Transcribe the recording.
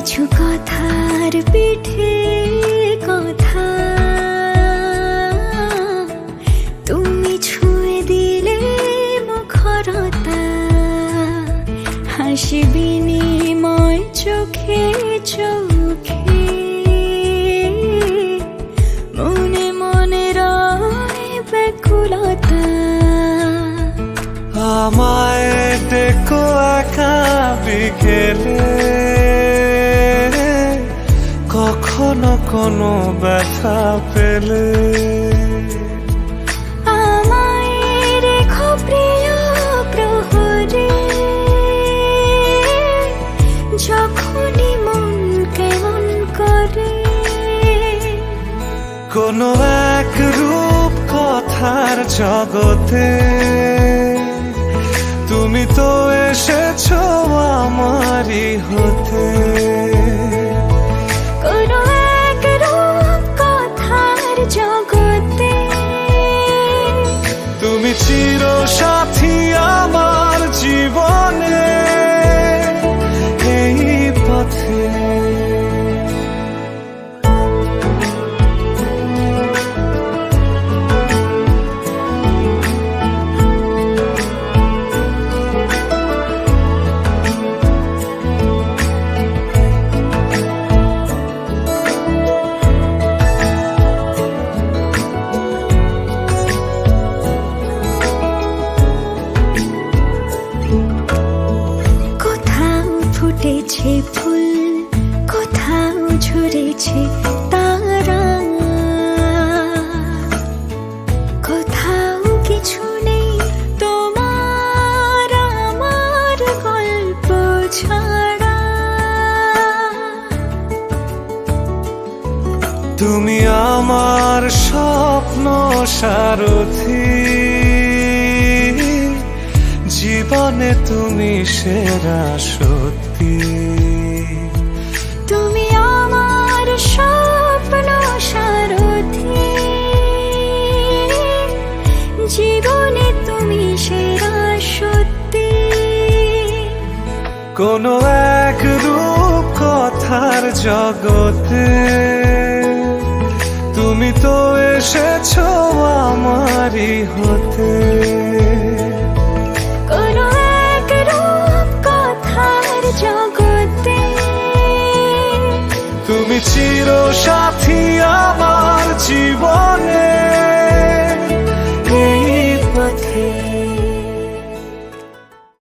কিছু কথার পিঠে কথা তুমি ছুঁয়ে দিলে মুখরতা, হাসি বিনিময় চোখে চোখে, মনে মনে রয় ব্যাকুলতা। আমায় দেখো একা বিকেলে, কখনো কোনো ব্যথা পেলে আমায় রেখো প্রিয় প্রহরে, যখনই মন কেমন করে। কোনো এক রূপ কথার জগতে তুমি তো এসেছো আমারই হতে। কোনো এক রূপ কথার জগতে তুমি চির সাথী আমার জীবনে, এই পথে। ফুটেছে ফুল, কোথাও ঝরেছে তারা, কোথাও কিছু নেই তোমার আমার গল্প ছাড়া। তুমি আমার স্বপ্ন সারথি, জীবনে তুমি সেরা সত্যি। তুমি আমার স্বপ্ন সারথি, জীবনে তুমি সেরা সত্যি। কোনো এক রূপ কথার জগতে তুমি তো এসেছো আমারই হতে।